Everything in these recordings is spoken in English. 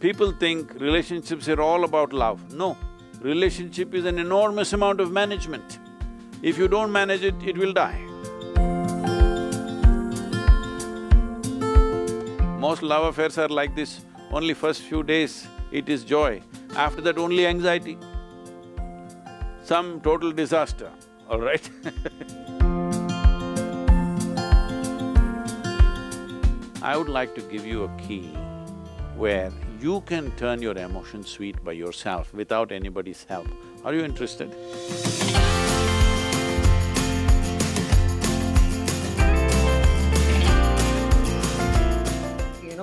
People think relationships are all about love. No, relationship is an enormous amount of management. If you don't manage it, it will die. Most love affairs are like this, only first few days it is joy, after that only anxiety. Some total disaster, all right? I would like to give you a key where you can turn your emotions sweet by yourself without anybody's help. Are you interested?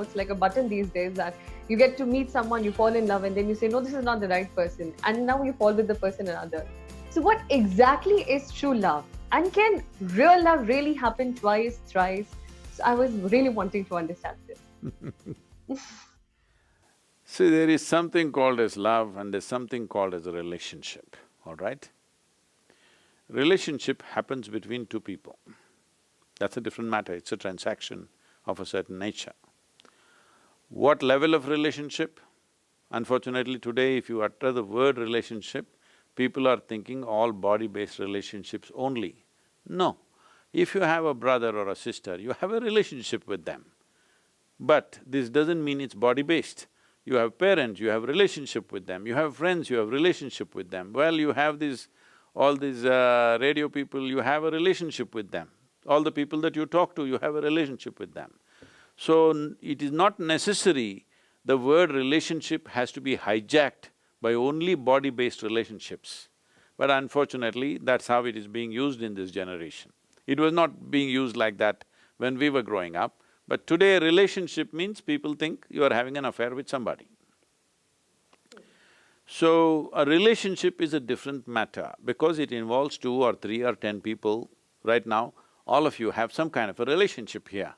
It's like a button these days that you get to meet someone, you fall in love, and then you say, no, this is not the right person, and now you fall with the person another. So what exactly is true love? And can real love really happen twice, thrice? So I was really wanting to understand this. See, there is something called as love and there's something called as a relationship, all right? Relationship happens between two people. That's a different matter, it's a transaction of a certain nature. What level of relationship? Unfortunately today, if you utter the word relationship, people are thinking all body-based relationships only. No, if you have a brother or a sister, you have a relationship with them. But this doesn't mean it's body-based. You have parents, you have relationship with them, you have friends, you have relationship with them. Well, you have all these radio people, you have a relationship with them. All the people that you talk to, you have a relationship with them. So, it is not necessary the word relationship has to be hijacked by only body-based relationships. But unfortunately, that's how it is being used in this generation. It was not being used like that when we were growing up, but today relationship means people think you are having an affair with somebody. So, a relationship is a different matter because it involves 2 or 3 or 10 people. Right now, all of you have some kind of a relationship here.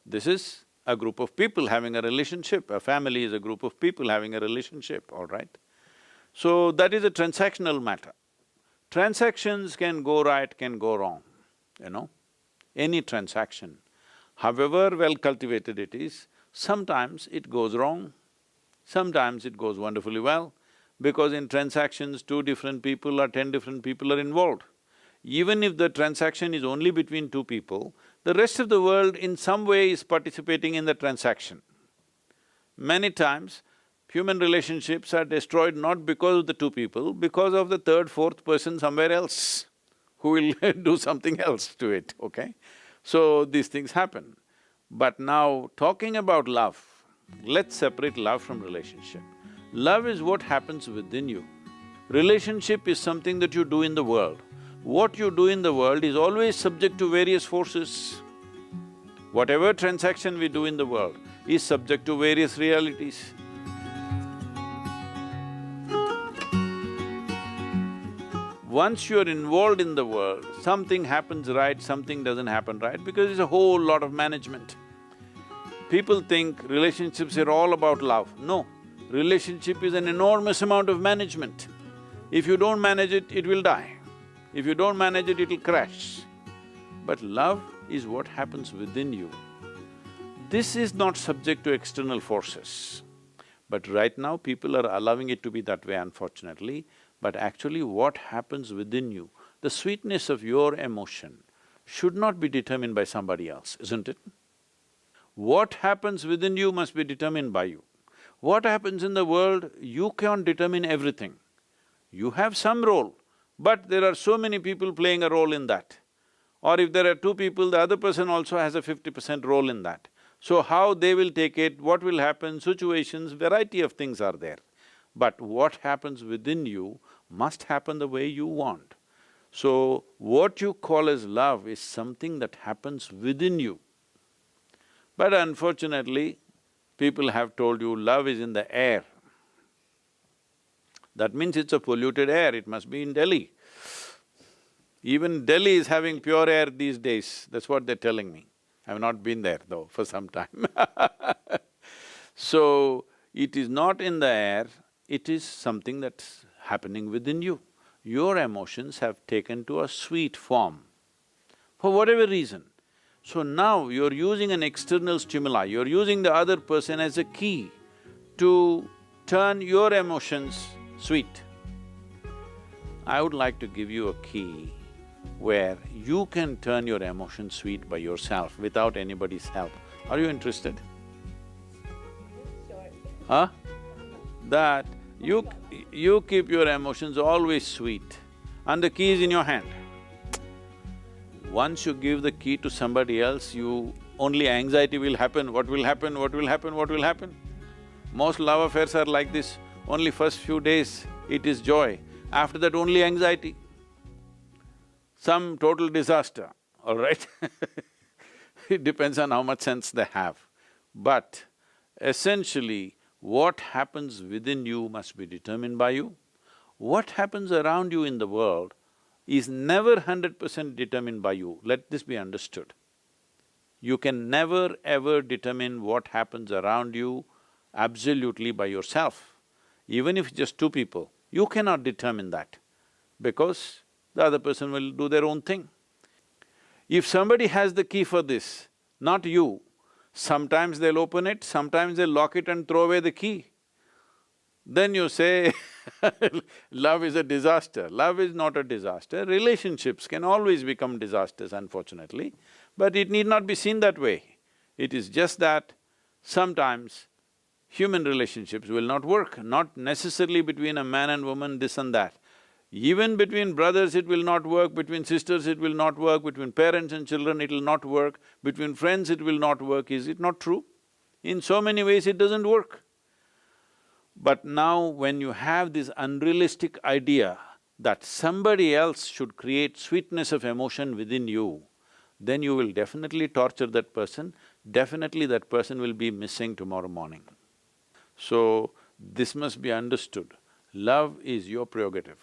This is a group of people having a relationship, a family is a group of people having a relationship, all right? So that is a transactional matter. Transactions can go right, can go wrong, you know. Any transaction, however well cultivated it is, sometimes it goes wrong, sometimes it goes wonderfully well, because in transactions 2 different people or 10 different people are involved. Even if the transaction is only between 2 people, the rest of the world in some way is participating in the transaction. Many times, human relationships are destroyed not because of the 2 people, because of the 3rd, 4th person somewhere else who will do something else to it, okay? So, these things happen. But now, talking about love, let's separate love from relationship. Love is what happens within you. Relationship is something that you do in the world. What you do in the world is always subject to various forces. Whatever transaction we do in the world is subject to various realities. Once you're involved in the world, something happens right, something doesn't happen right, because it's a whole lot of management. People think relationships are all about love. No, relationship is an enormous amount of management. If you don't manage it, it will die. If you don't manage it, it'll crash. But love is what happens within you. This is not subject to external forces. But right now, people are allowing it to be that way, unfortunately. But actually, what happens within you, the sweetness of your emotion should not be determined by somebody else, isn't it? What happens within you must be determined by you. What happens in the world, you can't determine everything. You have some role, but there are so many people playing a role in that. Or if there are 2 people, the other person also has a 50% role in that. So how they will take it, what will happen, situations, variety of things are there. But what happens within you must happen the way you want. So, what you call as love is something that happens within you. But unfortunately, people have told you love is in the air. That means it's a polluted air, it must be in Delhi. Even Delhi is having pure air these days, that's what they're telling me. I've not been there though for some time So, it is not in the air, it is something that's happening within you. Your emotions have taken to a sweet form, for whatever reason. So now you're using an external stimuli, you're using the other person as a key to turn your emotions sweet. I would like to give you a key where you can turn your emotions sweet by yourself without anybody's help. Are you interested? Sure. Huh? That you keep your emotions always sweet and the key is in your hand. Once you give the key to somebody else, only anxiety will happen, what will happen, what will happen, what will happen. Most love affairs are like this, only first few days it is joy, after that only anxiety. Some total disaster, all right? It depends on how much sense they have. But essentially, what happens within you must be determined by you. What happens around you in the world is never 100% determined by you, let this be understood. You can never ever determine what happens around you absolutely by yourself. Even if just two people, you cannot determine that because the other person will do their own thing. If somebody has the key for this, not you, sometimes they'll open it, sometimes they'll lock it and throw away the key. Then you say, love is a disaster. Love is not a disaster. Relationships can always become disasters, unfortunately, but it need not be seen that way. It is just that sometimes human relationships will not work, not necessarily between a man and woman, this and that. Even between brothers it will not work, between sisters it will not work, between parents and children it will not work, between friends it will not work, is it not true? In so many ways it doesn't work. But now when you have this unrealistic idea that somebody else should create sweetness of emotion within you, then you will definitely torture that person, definitely that person will be missing tomorrow morning. So, this must be understood. Love is your prerogative.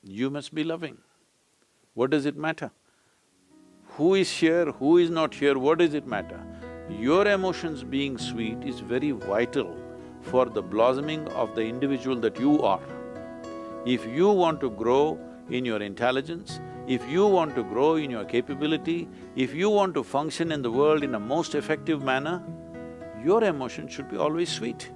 You must be loving. What does it matter? Who is here, who is not here, what does it matter? Your emotions being sweet is very vital for the blossoming of the individual that you are. If you want to grow in your intelligence, if you want to grow in your capability, if you want to function in the world in a most effective manner, your emotion should be always sweet.